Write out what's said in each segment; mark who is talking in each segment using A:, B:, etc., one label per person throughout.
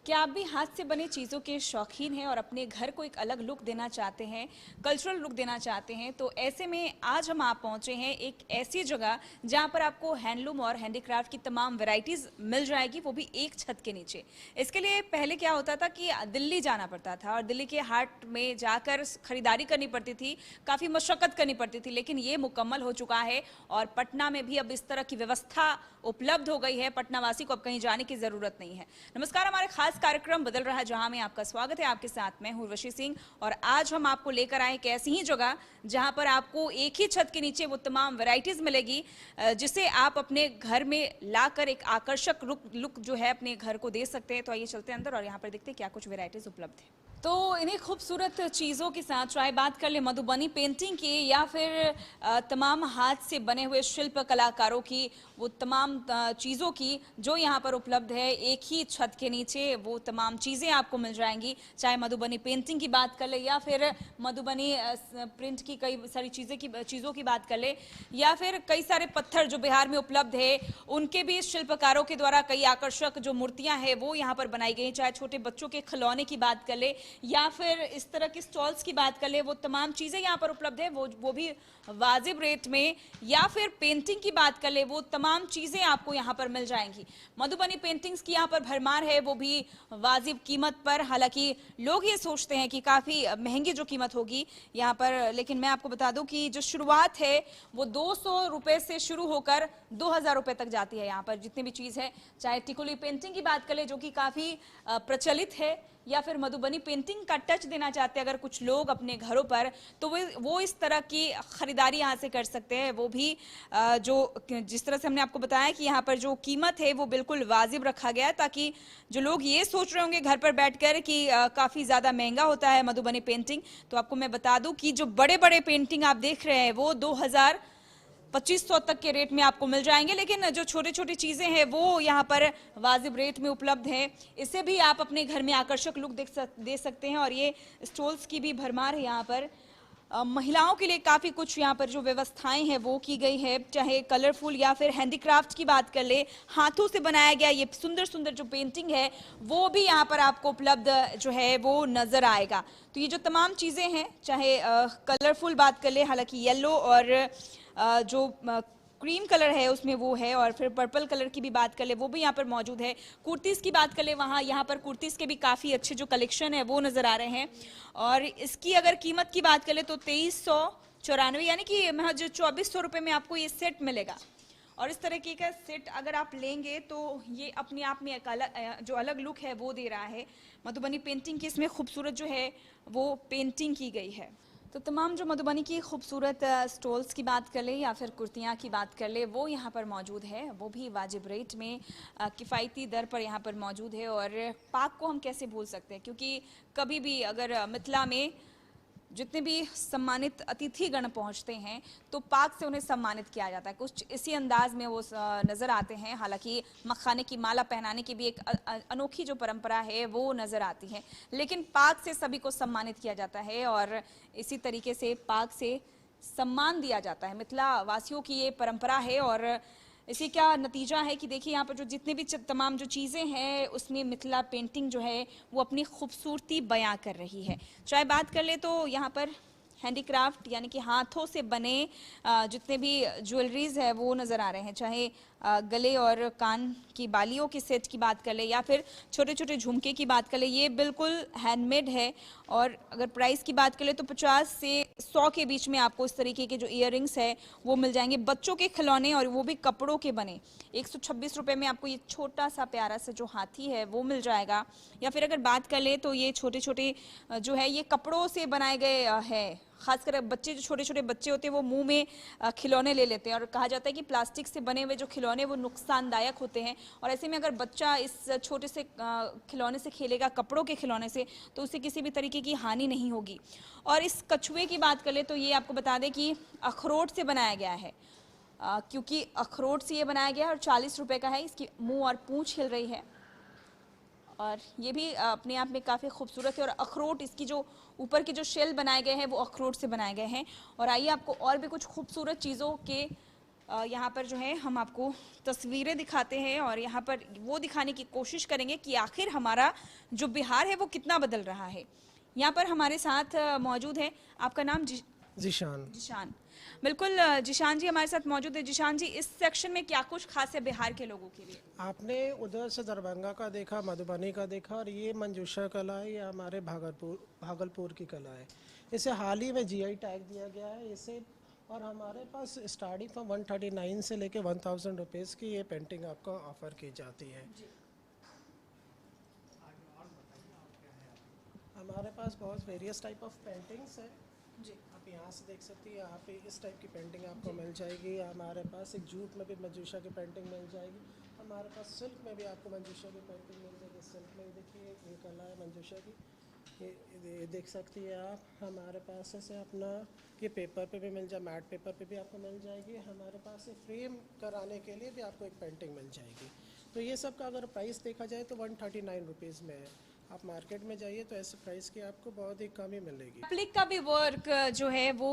A: क्या आप भी हाथ से बने चीज़ों के शौकीन हैं और अपने घर को एक अलग लुक देना चाहते हैं, कल्चरल लुक देना चाहते हैं? तो ऐसे में आज हम आप पहुंचे हैं एक ऐसी जगह जहां पर आपको हैंडलूम और हैंडीक्राफ्ट की तमाम वैरायटीज़ मिल जाएगी, वो भी एक छत के नीचे। इसके लिए पहले क्या होता था कि दिल्ली जाना पड़ता था और दिल्ली के हाट में जाकर खरीदारी करनी पड़ती थी, काफ़ी मशक्क़त करनी पड़ती थी, लेकिन ये मुकम्मल हो चुका है और पटना में भी अब इस तरह की व्यवस्था उपलब्ध हो गई है। पटना वासी को अब कहीं जाने की ज़रूरत नहीं है। नमस्कार, हमारे खास कार्यक्रम बदल रहा है जहां में आपका स्वागत है। आपके साथ मैं हूं उर्वशी सिंह और आज हम आपको लेकर आए एक ऐसी ही जगह जहां पर आपको एक ही छत के नीचे वो तमाम वैरायटीज मिलेगी जिसे आप अपने घर में लाकर एक आकर्षक लुक जो है अपने घर को दे सकते हैं। तो आइए चलते हैं अंदर और यहाँ पर देखते हैं क्या कुछ वैरायटीज उपलब्ध है। तो इन्हीं खूबसूरत चीज़ों के साथ चाहे बात कर ले मधुबनी पेंटिंग की या फिर तमाम हाथ से बने हुए शिल्प कलाकारों की, वो तमाम चीज़ों की जो यहाँ पर उपलब्ध है एक ही छत के नीचे, वो तमाम चीज़ें आपको मिल जाएंगी। चाहे मधुबनी पेंटिंग की बात कर ले या फिर मधुबनी प्रिंट की कई सारी चीज़ों की बात कर ले या फिर कई सारे पत्थर जो बिहार में उपलब्ध है उनके भी शिल्पकारों के द्वारा कई आकर्षक जो मूर्तियाँ हैं वो यहाँ पर बनाई गई। चाहे छोटे बच्चों के खिलौने की बात कर ले या फिर इस तरह की स्टॉल्स की बात कर ले, वो तमाम चीज़ें यहाँ पर उपलब्ध है, वो भी वाजिब रेट में। या फिर पेंटिंग की बात कर ले, वो तमाम चीज़ें आपको यहाँ पर मिल जाएंगी। मधुबनी पेंटिंग्स की यहाँ पर भरमार है, वो भी वाजिब कीमत पर। हालांकि लोग ये सोचते हैं कि काफ़ी महंगी जो कीमत होगी यहाँ पर, लेकिन मैं आपको बता दूं कि जो शुरुआत है वो 200 रुपये से शुरू होकर 2000 रुपये तक जाती है यहाँ पर जितनी भी चीज़ है। चाहे टिकुली पेंटिंग की बात कर ले जो कि काफ़ी प्रचलित है, या फिर मधुबनी पेंटिंग का टच देना चाहते हैं अगर कुछ लोग अपने घरों पर, तो वो इस तरह की खरीदारी यहाँ से कर सकते हैं। वो भी जो जिस तरह से हमने आपको बताया कि यहाँ पर जो कीमत है वो बिल्कुल वाजिब रखा गया है, ताकि जो लोग ये सोच रहे होंगे घर पर बैठकर कि काफ़ी ज़्यादा महंगा होता है मधुबनी पेंटिंग, तो आपको मैं बता दूं कि जो बड़े बड़े पेंटिंग आप देख रहे हैं वो 2500 तक के रेट में आपको मिल जाएंगे, लेकिन जो छोटी छोटी चीज़ें हैं वो यहाँ पर वाजिब रेट में उपलब्ध है। इससे भी आप अपने घर में आकर्षक लुक दे सकते हैं। और ये स्टॉल्स की भी भरमार है यहाँ पर। महिलाओं के लिए काफ़ी कुछ यहाँ पर जो व्यवस्थाएं हैं वो की गई है। चाहे कलरफुल या फिर हैंडीक्राफ्ट की बात कर ले, हाथों से बनाया गया ये सुंदर सुंदर जो पेंटिंग है वो भी यहाँ पर आपको उपलब्ध जो है वो नज़र आएगा। तो ये जो तमाम चीज़ें हैं, चाहे कलरफुल बात कर ले, हालांकि येलो और जो क्रीम कलर है उसमें वो है, और फिर पर्पल कलर की भी बात कर ले वो भी यहाँ पर मौजूद है। कुर्तीज़ की बात कर ले, यहाँ पर कुर्तीज़ के भी काफ़ी अच्छे जो कलेक्शन है वो नज़र आ रहे हैं। और इसकी अगर कीमत की बात कर ले तो 2394 यानी कि महज 2400 रुपये में आपको ये सेट मिलेगा। और इस तरीके का सेट अगर आप लेंगे तो ये अपने आप में एक अलग लुक है वो दे रहा है। मधुबनी पेंटिंग की इसमें खूबसूरत जो है वो पेंटिंग की गई है। तो तमाम जो मधुबनी की खूबसूरत स्टॉल्स की बात कर ले या फिर कुर्तियाँ की बात कर ले वो यहाँ पर मौजूद है, वो भी वाजिब रेट में किफ़ायती दर पर यहाँ पर मौजूद है। और पाक को हम कैसे भूल सकते हैं, क्योंकि कभी भी अगर मिथिला में जितने भी सम्मानित अतिथिगण पहुंचते हैं तो पाक से उन्हें सम्मानित किया जाता है। कुछ इसी अंदाज में वो नज़र आते हैं। हालांकि मखाने की माला पहनाने की भी एक अनोखी जो परंपरा है वो नज़र आती है, लेकिन पाक से सभी को सम्मानित किया जाता है और इसी तरीके से पाक से सम्मान दिया जाता है। मिथिला वासियों की ये परंपरा है और इसी का नतीजा है कि देखिए यहाँ पर जो जितने भी तमाम जो चीज़ें हैं उसमें मिथिला पेंटिंग जो है वो अपनी खूबसूरती बयां कर रही है। चाहे बात कर ले तो यहाँ पर हैंडीक्राफ्ट यानी कि हाथों से बने जितने भी ज्वेलरीज है वो नज़र आ रहे हैं। चाहे गले और कान की बालियों की सेट की बात कर ले या फिर छोटे छोटे झुमके की बात कर ले, ये बिल्कुल हैंडमेड है। और अगर प्राइस की बात कर ले तो 50 से 100 के बीच में आपको इस तरीके के जो इयररिंग्स है वो मिल जाएंगे। बच्चों के खिलौने और वो भी कपड़ों के बने 126 रुपये में आपको ये छोटा सा प्यारा सा जो हाथी है वो मिल जाएगा। या फिर अगर बात कर ले तो ये छोटे छोटे जो है ये कपड़ों से बनाए गए है। खासकर बच्चे जो छोटे छोटे बच्चे होते हैं वो मुंह में खिलौने ले लेते हैं और कहा जाता है कि प्लास्टिक से बने हुए जो खिलौने वो नुकसानदायक होते हैं, और ऐसे में अगर बच्चा इस छोटे से खिलौने से खेलेगा, कपड़ों के खिलौने से, तो उसे किसी भी तरीके की हानि नहीं होगी। और इस कछुए की बात कर ले तो ये आपको बता दें कि अखरोट से बनाया गया है, क्योंकि अखरोट से ये बनाया गया है और 40 रुपये का है। इसकी मुँह और पूँछ हिल रही है और ये भी अपने आप में काफ़ी खूबसूरत है। और अखरोट, इसकी जो ऊपर के जो शेल बनाए गए हैं वो अखरोट से बनाए गए हैं। और आइए आपको और भी कुछ खूबसूरत चीज़ों के यहाँ पर जो है हम आपको तस्वीरें दिखाते हैं और यहाँ पर वो दिखाने की कोशिश करेंगे कि आखिर हमारा जो बिहार है वो कितना बदल रहा है। यहाँ पर हमारे साथ मौजूद है, आपका नाम
B: जीशान।
A: जिशान। बिल्कुल जिशान जी हमारे साथ मौजूद है। जिशान जी, इस सेक्शन में क्या कुछ खास है बिहार के लोगों के लिए?
B: आपने उधर से दरभंगा का देखा, मधुबनी का देखा, और ये मंजूषा कला है, ये हमारे भागलपुर की कला है। इसे हाल ही में जीआई टैग दिया गया है इसे। और हमारे पास स्टार्टिंग फ्रॉम 139 से लेके 1000 रुपीज़ की ये पेंटिंग आपको ऑफर की जाती है। हमारे पास बहुत वेरियस टाइप ऑफ पेंटिंग्स है जी। आप यहाँ से देख सकती हैं, यहाँ पे इस टाइप की पेंटिंग आपको मिल जाएगी। हमारे पास एक जूट में भी मंजूषा की पेंटिंग मिल जाएगी। हमारे पास सिल्क में भी आपको मंजूषा की पेंटिंग मिल जाएगी। सिल्क में देखिए ये कला है मंजूषा की, ये देख सकती है आप। हमारे पास ऐसे अपना ये पेपर पे भी मिल जाए, मैट पेपर पे भी आपको मिल जाएगी। हमारे पास ये फ्रेम कराने के लिए भी आपको एक पेंटिंग मिल जाएगी। तो ये सब का अगर प्राइस देखा जाए तो 139 रुपीज़ में है। आप मार्केट में जाइए तो ऐसे प्राइस की आपको बहुत ही कम ही मिलेगी।
A: एप्लिक का भी वर्क जो है वो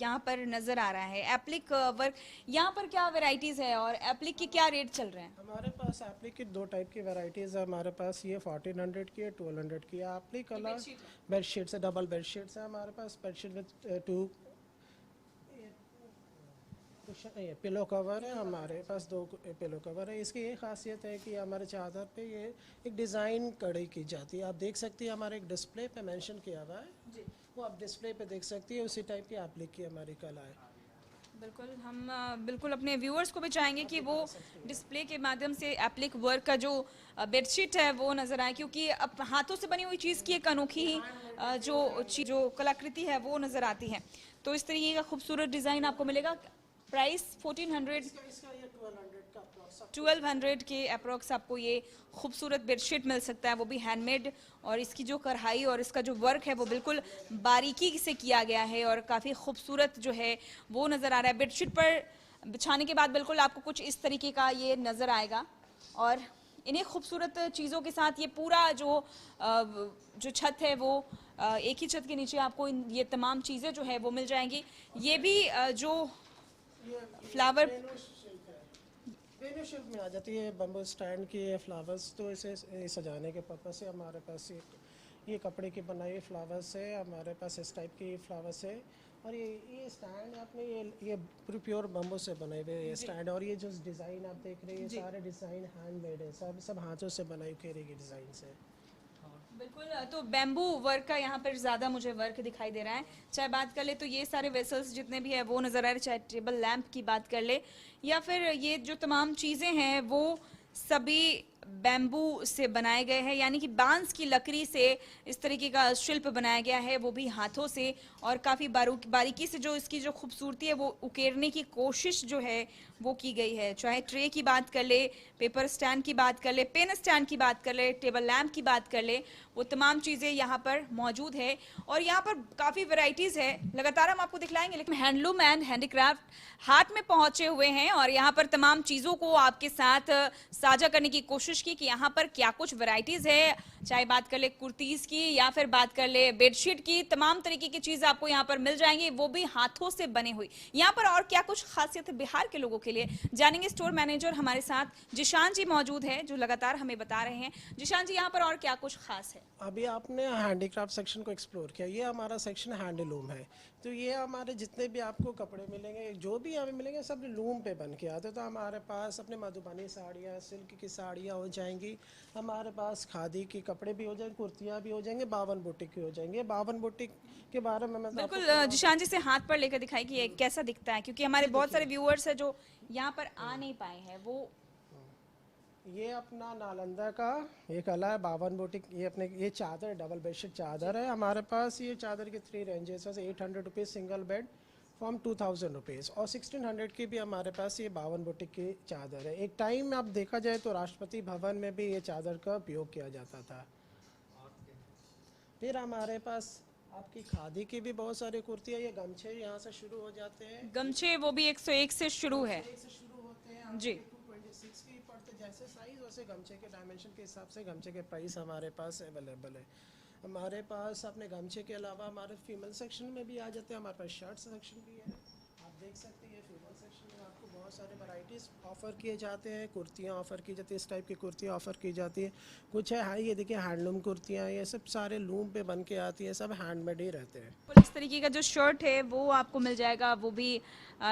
A: यहाँ पर नजर आ रहा है। एप्लिक वर्क यहाँ पर क्या वैरायटीज है और एप्लिक के क्या रेट चल रहे हैं?
B: हमारे पास एप्लिक की दो टाइप की वैरायटीज़ है। हमारे पास ये 1400 की है, 1200 की है। एप्लिक कलर बेडशीट से, डबल बेडशीट्स है हमारे पास। बेडशीट विद 2 पिलो कवर है हमारे पास, 2 पिलो कवर है। इसकी ये खासियत है कि हमारे चादर पे ये एक डिज़ाइन कढ़ाई की जाती है। आप देख सकती है हमारे एक डिस्प्ले पे मेंशन किया हुआ है जी, वो आप डिस्प्ले पे देख सकती है। उसी टाइप की एप्लिक की हमारी कला है।
A: बिल्कुल, हम बिल्कुल अपने व्यूअर्स को भी चाहेंगे कि वो डिस्प्ले के माध्यम से एप्लिक वर्क का जो बेडशीट है वो नज़र आए, क्योंकि अब हाथों से बनी हुई चीज़ की एक अनोखी ही जो कलाकृति है वो नज़र आती है। तो इस तरीके का खूबसूरत डिज़ाइन आपको मिलेगा। प्राइस 1400 1200 के अप्रोक्स आपको ये खूबसूरत बेडशीट मिल सकता है, वो भी हैंडमेड। और इसकी जो कढ़ाई और इसका जो वर्क है वो बिल्कुल बारीकी से किया गया है और काफ़ी खूबसूरत जो है वो नज़र आ रहा है। बेडशीट पर बिछाने के बाद बिल्कुल आपको कुछ इस तरीके का ये नज़र आएगा। और इन्हीं खूबसूरत चीज़ों के साथ ये पूरा जो छत है वो एक ही छत के नीचे आपको ये तमाम चीज़ें जो है वो मिल जाएंगी। ये भी जो फ्लावर
B: वेन्यू शिल्प में आ जाती है, बम्बू स्टैंड की है फ्लावर्स। तो इसे सजाने के पर्पज से हमारे पास ये कपड़े की बनाई हुई फ्लावर्स है हमारे पास, इस टाइप की फ्लावर्स है। और ये स्टैंड आपने ये प्योर बम्बू से बनाए हुए ये स्टैंड। और ये जो डिज़ाइन आप देख रहे हैं ये सारे डिज़ाइन हैंडमेड है, सब हाथों से बनाई हुई की डिज़ाइन से।
A: बिल्कुल, तो बैम्बू वर्क का यहाँ पर ज़्यादा मुझे वर्क दिखाई दे रहा है। चाहे बात कर ले तो ये सारे वेसल्स जितने भी है वो नज़र आ रहे हैं, चाहे टेबल लैंप की बात कर ले या फिर ये जो तमाम चीज़ें हैं वो सभी बैम्बू से बनाए गए हैं, यानी कि बांस की लकड़ी से इस तरीके का शिल्प बनाया गया है, वो भी हाथों से। और काफ़ी बारीकी से जो इसकी जो खूबसूरती है वो उकेरने की कोशिश जो है वो की गई है। चाहे ट्रे की बात कर ले, पेपर स्टैंड की बात कर ले, पेन स्टैंड की बात कर ले, टेबल लैंप की बात कर ले, वो तमाम चीज़ें यहाँ पर मौजूद है। और यहाँ पर काफ़ी वैरायटीज़ है, लगातार हम आपको दिखलाएंगे। लेकिन हैंडलूम एंड हैंडीक्राफ्ट हाट में पहुंचे हुए हैं और यहाँ पर तमाम चीज़ों को आपके साथ साझा करने की कोशिश की कि यहाँ पर क्या कुछ वैरायटीज़ है। चाहे बात कर ले कुर्तीज़ की या फिर बात कर ले बेडशीट की, तमाम तरीके की चीज़ आपको यहाँ पर मिल जाएंगी, वो भी हाथों से बने हुई। यहाँ पर और क्या कुछ खासियत है बिहार के लोगों के लिए, जानेंगे। स्टोर मैनेजर हमारे साथ जिशान जी मौजूद है जो लगातार हमें बता रहे हैं। जिशान जी, यहाँ पर और क्या कुछ खास है?
B: अभी आपने हैंडीक्राफ्ट सेक्शन को एक्सप्लोर किया, ये हमारा सेक्शन हैंडलूम है। तो ये हमारे जितने भी आपको कपड़े मिलेंगे, जो भी हमें मिलेंगे, सब लूम पे बन के आते। तो हमारे पास अपने मधुबनी साड़ियाँ, सिल्क की साड़ियाँ हो जाएंगी, हमारे पास खादी के कपड़े भी हो जाएंगे, कुर्तियाँ भी हो जाएंगे, बावन बुटीक की हो जाएंगे। बावन बुटीक के बारे में मैं
A: बिल्कुल जिशान जी से हाथ पर लेकर दिखाई कि ये कैसा दिखता है, क्योंकि हमारे बहुत सारे व्यूअर्स हैं जो यहाँ पर आ नहीं पाए हैं। वो
B: ये अपना नालंदा का ये कला है, बावन बुटीक। ये अपने ये चादर डबल बेडशीट चादर है हमारे पास। ये चादर के 3 रेंजेस है, 800 rupees single bed from 2000 rupees, और 1600 की भी हमारे पास ये बावन बुटीक की चादर है। एक टाइम में आप देखा जाए तो राष्ट्रपति भवन में भी ये चादर का उपयोग किया जाता था। फिर हमारे पास आपकी खादी की भी बहुत सारी कुर्तियाँ, ये गमछे यहाँ से शुरू हो जाते हैं।
A: गमछे वो भी 101 से शुरू है
B: शुरू होते हैं
A: जी।
B: 226 की पड़ते, जैसे साइज वैसे गमछे के डायमेंशन के हिसाब से गमछे के प्राइस हमारे पास अवेलेबल है। हमारे पास अपने गमछे के अलावा हमारे फीमेल सेक्शन में भी आ जाते हैं, हमारे पास शर्ट सेक्शन भी है। आप देख सकते हैं फीमेल सेक्शन में आपको बहुत सारे वैरायटीज़ ऑफ़र किए जाते हैं, कुर्तियाँ ऑफ़र की जाती है, इस टाइप की कुर्तियाँ ऑफ़र की जाती है। कुछ है हाई, ये देखिए हैंडलूम कुर्तियाँ, ये सब सारे लूम पे बन के आती है, सब हैंडमेड ही रहते हैं।
A: बिल्कुल इस तरीके का जो शर्ट है वो आपको मिल जाएगा, वो भी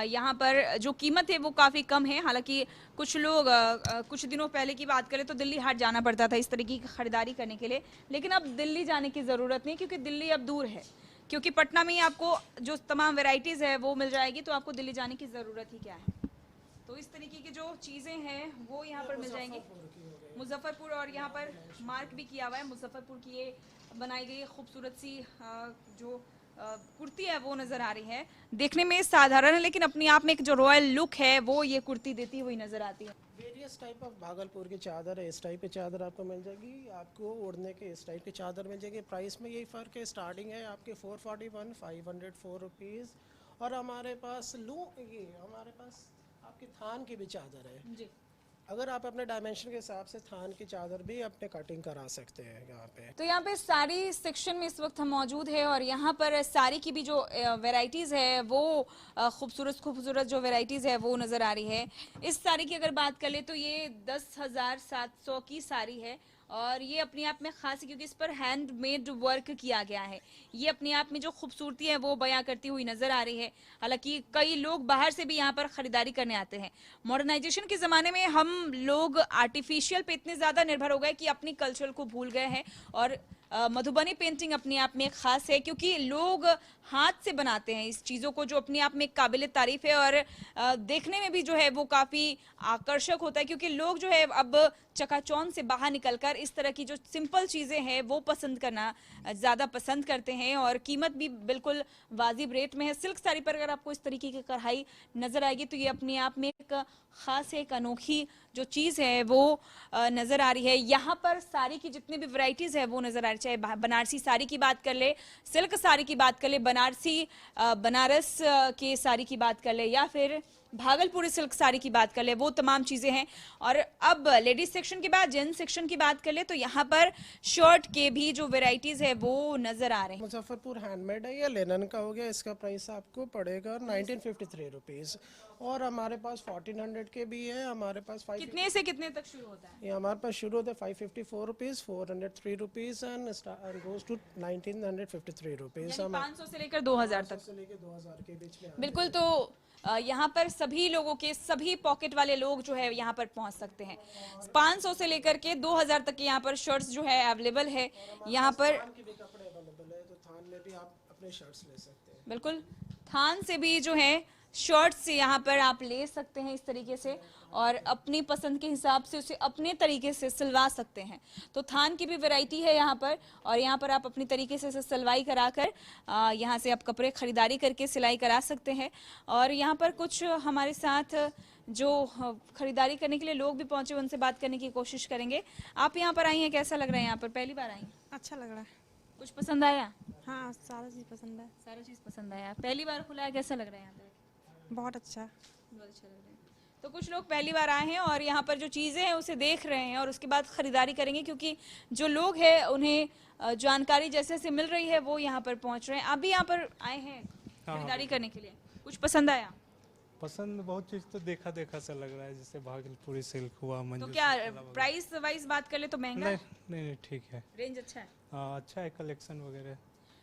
A: यहाँ पर जो कीमत है वो काफ़ी कम है। हालांकि कुछ लोग कुछ दिनों पहले की बात करें तो दिल्ली हाट जाना पड़ता था इस तरीके की खरीदारी करने के लिए, लेकिन अब दिल्ली जाने की ज़रूरत नहीं, क्योंकि दिल्ली अब दूर है, क्योंकि पटना में ही आपको जो तमाम वेराइटीज़ है वो मिल जाएगी, तो आपको दिल्ली जाने की ज़रूरत ही क्या है। तो इस तरीके की जो चीज़ें हैं वो यहाँ पर मिल जाएंगी मुजफ्फरपुर, और यहाँ पर मार्क भी किया हुआ है मुजफ्फरपुर की ये बनाई गई खूबसूरत सी जो कुर्ती है वो नज़र आ रही है। देखने में साधारण है, लेकिन अपने आप में एक जो रॉयल लुक है वो ये कुर्ती देती हुई नज़र आती है।
B: वेरियस टाइप ऑफ भागलपुर की चादर है, इस टाइप की चादर आपको मिल जाएगी, आपको ओढ़ने के इस टाइप की चादर मिल जाएगी। प्राइस में यही फ़र्क है, स्टार्टिंग है आपके 441, 504 रुपीज़। और हमारे पास ये हमारे पास आपकी थान की भी चादर है
A: जी।
B: अगर आप अपने डायमेंशन के हिसाब से थान की चादर भी अपने कटिंग करा सकते हैं यहाँ पे।
A: तो यहाँ पे साड़ी सेक्शन में इस वक्त हम मौजूद है, और यहाँ पर साड़ी की भी जो वेराइटीज़ है वो खूबसूरत खूबसूरत जो वेराइटीज़ है वो नज़र आ रही है। इस साड़ी की अगर बात कर ले तो ये 10,700 की साड़ी है, और ये अपने आप में खास है क्योंकि इस पर हैंडमेड वर्क किया गया है। ये अपने आप में जो खूबसूरती है वो बयां करती हुई नजर आ रही है। हालांकि कई लोग बाहर से भी यहाँ पर खरीदारी करने आते हैं। मॉडर्नाइजेशन के ज़माने में हम लोग आर्टिफिशियल पे इतने ज़्यादा निर्भर हो गए कि अपनी कल्चर को भूल गए हैं, और मधुबनी पेंटिंग अपने आप में खास है क्योंकि लोग हाथ से बनाते हैं इस चीज़ों को, जो अपने आप में काबिल तारीफ है, और देखने में भी जो है वो काफ़ी आकर्षक होता है, क्योंकि लोग जो है अब चकाचौंध से बाहर निकलकर इस तरह की जो सिंपल चीज़ें हैं वो पसंद करना ज़्यादा पसंद करते हैं, और कीमत भी बिल्कुल वाजिब रेट में है। सिल्क साड़ी पर अगर आपको इस तरीके की कढ़ाई नज़र आएगी तो ये अपने आप में एक ख़ास है, एक अनोखी जो चीज़ है वो नज़र आ रही है। यहाँ पर साड़ी की जितनी भी वैरायटीज़ है वो नज़र आ रही है, चाहे बनारसी साड़ी की बात कर ले, सिल्क साड़ी की बात कर ले, बनारस के साड़ी की बात कर ले, या फिर भागलपुरी सिल्क साड़ी की बात कर ले, वो तमाम चीज़ें हैं। और अब लेडीज सेक्शन के बाद जेंट्स सेक्शन की बात कर ले तो यहाँ पर शर्ट के भी जो वेराइटीज़ है वो नज़र आ रहे हैं।
B: मुजफ्फरपुर हैंडमेड है, ये लेनन का हो गया, इसका प्राइस आपको पड़ेगा 1953 रुपीज़। और हमारे पास 1400 के भी है, हमारे पास 5
A: कितने से कितने तक शुरू होता है?
B: ये हमारे पास शुरू होता है 554 rupees, 403 rupees and goes to 1953 rupees.
A: 500 से लेकर 2000 तक
B: से लेकर 2000 के बीच में।
A: बिल्कुल। तो यहाँ पर सभी लोगों के सभी पॉकेट वाले लोग जो है यहाँ पर पहुँच सकते हैं। 500 से लेकर के 2000 तक के यहाँ पर शर्ट्स जो है अवेलेबल है। यहाँ पर
B: थान के भी कपड़े अवेलेबल है, तो थान में भी आप अपने शर्ट्स ले सकते हैं।
A: बिल्कुल थान से भी जो है शर्ट्स यहाँ पर आप ले सकते हैं इस तरीके से, और अपनी पसंद के हिसाब से उसे अपने तरीके से सिलवा सकते हैं। तो थान की भी वैरायटी है यहाँ पर, और यहाँ पर आप अपनी तरीके से इसे सिलवाई कराकर यहाँ से आप कपड़े खरीदारी करके सिलाई करा सकते हैं। और यहाँ पर कुछ हमारे साथ जो खरीदारी करने के लिए लोग भी पहुंचे, उनसे बात करने की कोशिश करेंगे। आप यहाँ पर आई हैं, कैसा लग रहा है यहाँ पर? पहली बार आई हैं?
C: अच्छा लग रहा है।
A: कुछ पसंद आया?
C: हाँ, सारा चीज़ पसंद है।
A: सारा चीज़ पसंद आया। पहली बार खुला है, कैसा लग रहा है यहाँ पर?
C: बहुत अच्छा।
A: बहुत अच्छा लग रहा है। तो कुछ लोग पहली बार आए हैं और यहाँ पर जो चीज़ें हैं उसे देख रहे हैं, और उसके बाद खरीदारी करेंगे, क्योंकि जो लोग हैं उन्हें जानकारी जैसे जैसे मिल रही है वो यहाँ पर पहुँच रहे हैं। आप भी यहाँ पर आए हैं खरीदारी करने के लिए, कुछ पसंद आया?
D: पसंद बहुत चीज़ तो देखा देखा सा लग रहा है, जैसे भागलपुरी सिल्क हुआ,
A: तो
D: मंजू
A: क्या
D: सिल्क वाला
A: प्राइस वाइज बात कर ले तो महंगा
D: नहीं
A: है?
D: नहीं ठीक है।
A: रेंज अच्छा है?
D: हाँ अच्छा है, कलेक्शन वगैरह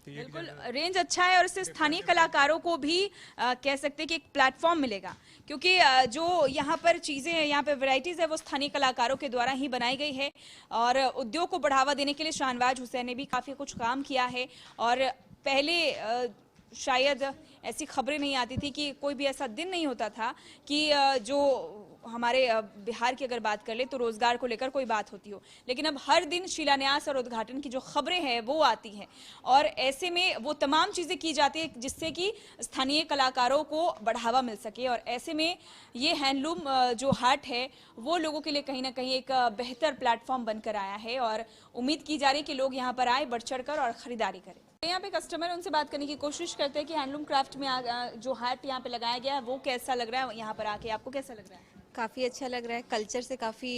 D: तो एक
A: बिल्कुल
D: जगह-
A: रेंज अच्छा है, और इससे स्थानीय कलाकारों को भी कह सकते हैं कि एक प्लेटफॉर्म मिलेगा, क्योंकि जो यहाँ पर चीज़ें हैं, यहाँ पर वैरायटीज़ है वो स्थानीय कलाकारों के द्वारा ही बनाई गई है। और उद्योग को बढ़ावा देने के लिए शाहनवाज हुसैन ने भी काफ़ी कुछ काम किया है। और पहले शायद ऐसी खबरें नहीं आती थी कि कोई भी ऐसा दिन नहीं होता था कि जो हमारे बिहार की अगर बात कर ले तो रोजगार को लेकर कोई बात होती हो, लेकिन अब हर दिन शिलान्यास और उद्घाटन की जो खबरें हैं वो आती हैं, और ऐसे में वो तमाम चीज़ें की जाती है जिससे कि स्थानीय कलाकारों को बढ़ावा मिल सके। और ऐसे में ये हैंडलूम जो हाट है वो लोगों के लिए कहीं ना कहीं एक बेहतर प्लेटफॉर्म बनकर आया है, और उम्मीद की जा रही है कि लोग यहाँ पर आए, बढ़ चढ़ कर और ख़रीदारी करें। यहाँ पे कस्टमर है, उनसे बात करने की कोशिश करते हैं कि हैंडलूम क्राफ्ट में जो हाट यहाँ पे लगाया गया है वो कैसा लग रहा है। यहाँ पर आके आपको कैसा लग रहा है?
E: काफ़ी अच्छा लग रहा है। कल्चर से काफ़ी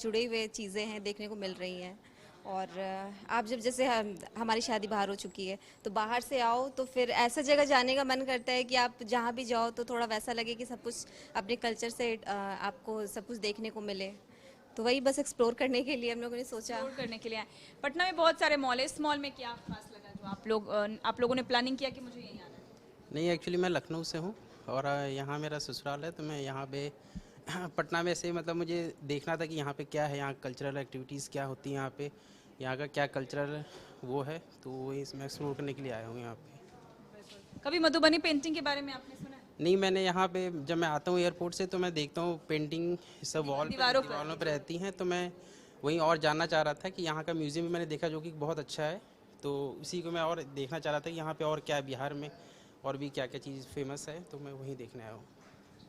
E: जुड़े हुए चीज़ें हैं देखने को मिल रही हैं, और आप जब जैसे हमारी शादी बाहर हो चुकी है तो बाहर से आओ तो फिर ऐसा जगह जाने का मन करता है कि आप जहाँ भी जाओ तो थोड़ा वैसा लगे कि सब कुछ अपने कल्चर से आपको सब कुछ देखने को मिले। तो वही बस एक्सप्लोर करने के लिए हम लोगों ने सोचा।
A: एक्सप्लोर करने के लिए आए। पटना में बहुत सारे मॉल है, इस मॉल में क्या खास लगा जो आप लोगों ने प्लानिंग किया कि मुझे यहीं आना है?
F: नहीं, एक्चुअली मैं लखनऊ से हूँ और यहाँ मेरा ससुराल है, तो मैं यहाँ पे पटना में से मतलब मुझे देखना था कि यहाँ पे क्या है, यहाँ कल्चरल एक्टिविटीज़ क्या होती हैं, यहाँ का क्या कल्चरल वो है, तो वही इसमें एक्सप्लोर करने के लिए आया हूँ यहाँ पे।
A: कभी मधुबनी पेंटिंग के बारे में आपने सुना है?
F: नहीं, मैंने यहाँ पे जब मैं आता हूँ एयरपोर्ट से तो मैं देखता हूँ पेंटिंग सब
A: दीवारों पर।
F: दीवारों पर रहती हैं, तो मैं वहीं और जानना चाह रहा था कि यहाँ का म्यूज़ियम भी मैंने देखा जो कि बहुत अच्छा है, तो उसी को मैं और देखना चाह रहा था कि यहाँ पे और क्या है बिहार में, और भी क्या क्या चीज़ फेमस है, तो मैं वहीं देखने आया हूँ।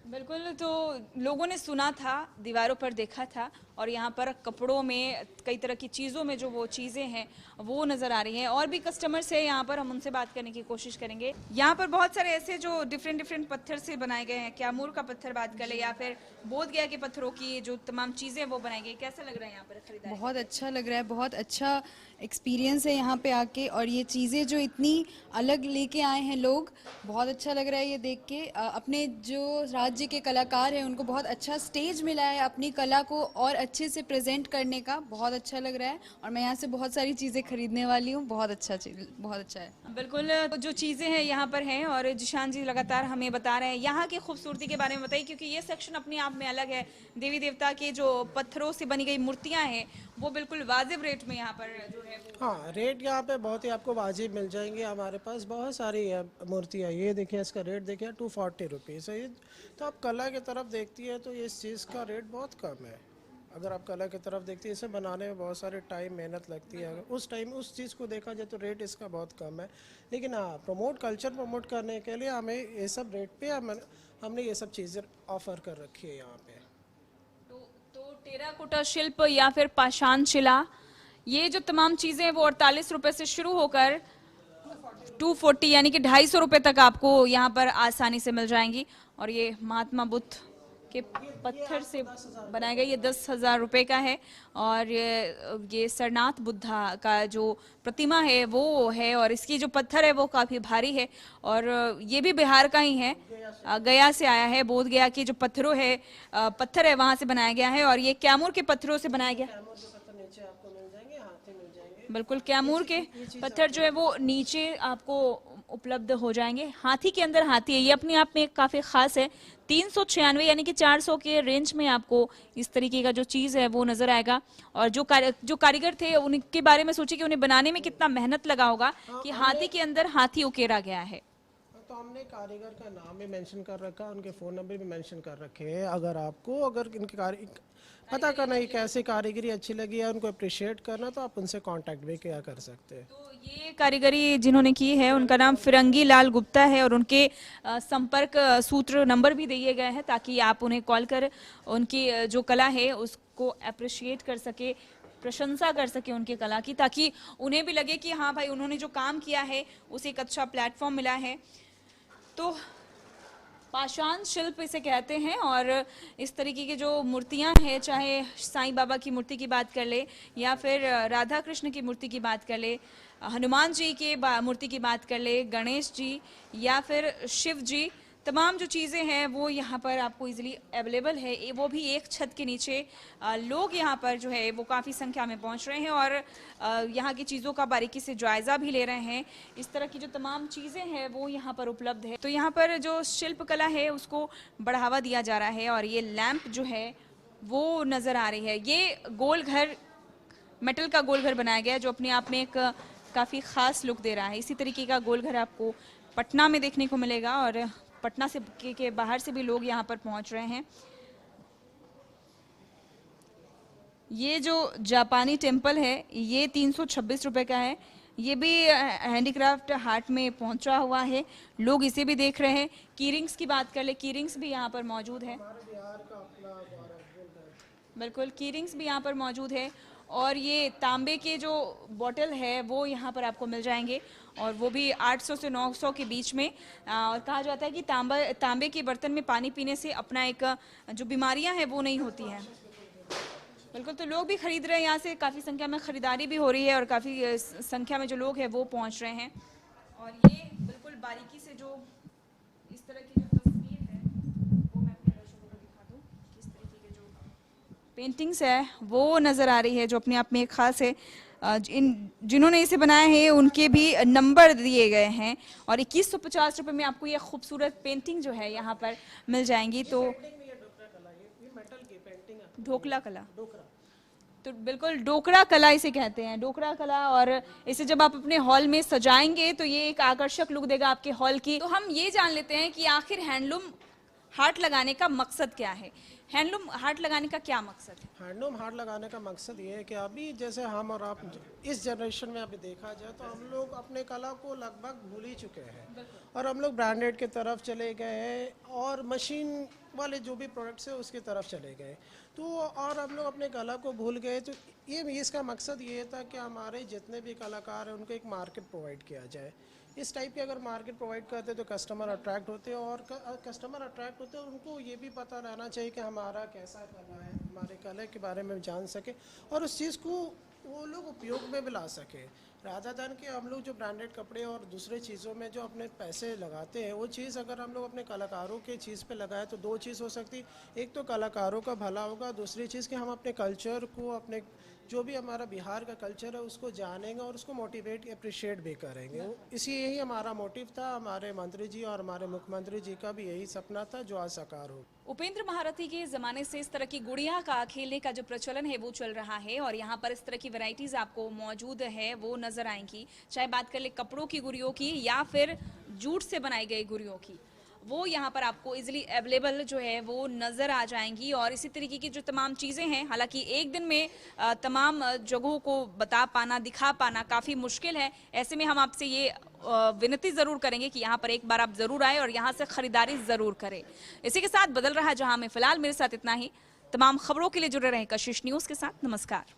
A: बिल्कुल, तो लोगों ने सुना था, दीवारों पर देखा था, और यहाँ पर कपड़ों में कई तरह की चीज़ों में जो वो चीज़ें हैं वो नज़र आ रही हैं। और भी कस्टमर्स हैं यहाँ पर, हम उनसे बात करने की कोशिश करेंगे। यहाँ पर बहुत सारे ऐसे जो डिफरेंट पत्थर से बनाए गए हैं, कैमूर का पत्थर बात कर ले या फिर बोध गया के पत्थरों की जो तमाम चीज़ें वो बनाई गई, कैसा लग रहा है यहाँ पर खरीदारी?
G: बहुत अच्छा लग रहा है, बहुत अच्छा एक्सपीरियंस है यहाँ पे आके, और ये चीज़ें जो इतनी अलग लेके आए हैं लोग, बहुत अच्छा लग रहा है ये देख के। अपने जो राज्य के कलाकार हैं उनको बहुत अच्छा स्टेज मिला है अपनी कला को और अच्छे से प्रेजेंट करने का, बहुत अच्छा लग रहा है। और मैं यहाँ से बहुत सारी चीज़ें खरीदने वाली हूँ, बहुत अच्छा है।
A: बिल्कुल, जो चीज़ें हैं यहाँ पर हैं, और जिशान जी लगातार हमें बता रहे हैं यहाँ की खूबसूरती के बारे में बताइए, क्योंकि ये सेक्शन अपने आप में अलग है। देवी देवता के जो पत्थरों से बनी गई मूर्तियाँ हैं वो बिल्कुल वाजिब रेट में यहाँ पर जो है
B: हाँ, रेट यहाँ पे बहुत ही आपको वाजिब मिल जाएंगे। हमारे पास बहुत सारी मूर्तियाँ, ये देखिए इसका रेट देखिए 240 रुपीज़ है। तो आप कला की तरफ देखती है तो इस चीज़ का रेट बहुत कम है। अगर आप कला की तरफ देखती है, इसे बनाने में बहुत सारे टाइम मेहनत लगती है, अगर उस टाइम उस चीज़ को देखा जाए तो रेट इसका बहुत कम है। लेकिन हाँ, कल्चर प्रमोट करने के लिए हमें ये सब रेट पे हमने ये सब चीज़ें ऑफर कर रखी है यहाँ पे।
A: तो टेराकोटा शिल्प या फिर पाषाण शिला, ये जो तमाम चीज़ें हैं वो 48 रुपए से शुरू होकर 240 यानी कि 250 रुपए तक आपको यहाँ पर आसानी से मिल जाएंगी। और ये महात्मा बुद्ध के पत्थर से बनाया गया, ये 10,000 रुपए का है। और ये सरनाथ बुद्धा का जो प्रतिमा है वो है, और इसकी जो पत्थर है वो काफ़ी भारी है, और ये भी बिहार का ही है, गया से आया है। बोध गया की जो पत्थर है वहाँ से बनाया गया है, और ये कैमूर के पत्थरों से बनाया गया। बिल्कुल, कैमूर के पत्थर जो है वो नीचे आपको उपलब्ध हो जाएंगे। हाथी के अंदर हाथी है, ये अपने आप में काफ़ी ख़ास है। 396 यानी कि 400 के रेंज में आपको इस तरीके का जो चीज़ है वो नज़र आएगा। और जो कारीगर थे उनके बारे में सोचिए कि उन्हें बनाने में कितना मेहनत लगा होगा कि हाथी के अंदर हाथी उकेरा गया है।
B: तो हमने कारीगर का नाम भी मेंशन कर रखा, उनके फ़ोन नंबर भी मेंशन कर रखे हैं। अगर इनके पता करना है कैसे कारीगरी अच्छी लगी है, उनको अप्रिशिएट करना, तो आप उनसे कांटेक्ट भी किया कर सकते हैं।
A: तो ये कारीगरी जिन्होंने की है उनका नाम फिरंगी लाल गुप्ता है, और उनके संपर्क सूत्र नंबर भी दिए गए हैं ताकि आप उन्हें कॉल कर उनकी जो कला है उसको अप्रिशिएट कर सके, प्रशंसा कर सके उनकी कला की, ताकि उन्हें भी लगे कि हाँ भाई उन्होंने जो काम किया है उसे एक अच्छा प्लेटफॉर्म मिला है। तो पाषाण शिल्प इसे कहते हैं, और इस तरीके की जो मूर्तियां हैं, चाहे साईं बाबा की मूर्ति की बात कर ले या फिर राधा कृष्ण की मूर्ति की बात कर ले, हनुमान जी के मूर्ति की बात कर ले, गणेश जी या फिर शिव जी, तमाम जो चीज़ें हैं वो यहाँ पर आपको इजीली अवेलेबल है। वो भी एक छत के नीचे। लोग यहाँ पर जो है वो काफ़ी संख्या में पहुँच रहे हैं और यहाँ की चीज़ों का बारीकी से जायज़ा भी ले रहे हैं। इस तरह की जो तमाम चीज़ें हैं वो यहाँ पर उपलब्ध है। तो यहाँ पर जो शिल्पकला है उसको बढ़ावा दिया जा रहा है, और ये लैंप जो है वो नज़र आ रही है। ये गोल घर, मेटल का गोल घर बनाया गया है जो अपने आप में एक काफ़ी ख़ास लुक दे रहा है। इसी तरीके का गोल घर आपको पटना में देखने को मिलेगा, और पटना से के बाहर से भी लोग यहाँ पर पहुँच रहे हैं। ये जो जापानी टेम्पल है ये 326 रुपए का है। ये भी हैंडीक्राफ्ट हाट में पहुंचा हुआ है, लोग इसे भी देख रहे हैं। कीरिंग्स की बात कर ले, कीरिंग्स भी यहाँ पर मौजूद है। बिल्कुल, कीरिंग्स भी यहाँ पर मौजूद है। और ये तांबे के जो बॉटल है वो यहाँ पर आपको मिल जाएंगे, और वो भी 800 से 900 के बीच में। और कहा जाता है कि तांबे के बर्तन में पानी पीने से अपना एक जो बीमारियां हैं वो नहीं होती हैं। बिल्कुल, तो लोग भी खरीद रहे हैं, यहाँ से काफ़ी संख्या में खरीदारी भी हो रही है और काफ़ी संख्या में जो लोग हैं वो पहुँच रहे हैं। और ये बिल्कुल बारीकी से जो इस तरह की जो तस्वीर है वो मैं अपने दर्शकों को दिखा दूँ, किस तरीके के जो पेंटिंग्स है वो नज़र आ रही है, जो अपने आप में एक ख़ास है। जिन्होंने इसे बनाया है उनके भी नंबर दिए गए हैं और 2150 रुपये में आपको ये खूबसूरत पेंटिंग जो है यहाँ पर मिल जाएंगी। तो
B: मेटल की पेंटिंग है,
A: ढोकला कला,
B: डोकरा।
A: तो बिल्कुल डोकरा कला इसे कहते हैं, डोकरा कला। और इसे जब आप अपने हॉल में सजाएंगे तो ये एक आकर्षक लुक देगा आपके हॉल की। तो हम ये जान लेते हैं कि आखिर हैंडलूम हाट लगाने का मकसद क्या है। हैंडलूम हाट लगाने का क्या मकसद है?
B: हैंडलूम हाट लगाने का मकसद ये है कि अभी जैसे हम और आप इस जनरेशन में अभी देखा जाए तो हम लोग अपने कला को लगभग भूल ही चुके हैं और हम लोग ब्रांडेड की तरफ चले गए हैं और मशीन वाले जो भी प्रोडक्ट्स है उसकी तरफ चले गए। तो और हम लोग अपने कला को भूल गए। तो ये इसका मकसद ये था कि हमारे जितने भी कलाकार हैं उनको एक मार्केट प्रोवाइड किया जाए। इस टाइप की अगर मार्केट प्रोवाइड करते तो कस्टमर अट्रैक्ट होते हैं और कस्टमर अट्रैक्ट होते हैं उनको ये भी पता रहना चाहिए कि हमारा कैसा कला है, हमारे कला के बारे में जान सके और उस चीज़ को वो लोग उपयोग में भी ला सके। राधा दान के हम लोग जो ब्रांडेड कपड़े और दूसरे चीज़ों में जो अपने पैसे लगाते हैं वो चीज़ अगर हम लोग अपने कलाकारों के चीज़ पे लगाए तो दो चीज़ हो सकती। एक तो कलाकारों का भला होगा, दूसरी चीज़ कि हम अपने कल्चर को, अपने जो भी हमारा बिहार का कल्चर है उसको जानेंगे और उसको मोटिवेट अप्रिशिएट भी करेंगे। इसी यही हमारा मोटिव था। हमारे मंत्री जी और हमारे मुख्यमंत्री जी का भी यही सपना था जो आज साकार हो।
A: उपेंद्र महारथी के ज़माने से इस तरह की गुड़िया का खेलने का जो प्रचलन है वो चल रहा है और यहाँ पर इस तरह की वैरायटीज़ आपको मौजूद है वो नज़र आएंगी। चाहे बात कर ले कपड़ों की गुड़ियों की या फिर जूट से बनाई गई गुड़ियों की, वो यहाँ पर आपको इजीली अवेलेबल जो है वो नज़र आ जाएंगी। और इसी तरीके की जो तमाम चीज़ें हैं, हालांकि एक दिन में तमाम जगहों को बता पाना, दिखा पाना काफ़ी मुश्किल है। ऐसे में हम आपसे ये विनती ज़रूर करेंगे कि यहाँ पर एक बार आप ज़रूर आए और यहाँ से ख़रीदारी ज़रूर करें। इसी के साथ बदल रहा जहाँ में फ़िलहाल मेरे साथ इतना ही। तमाम खबरों के लिए जुड़े रहें कशिश न्यूज़ के साथ। नमस्कार।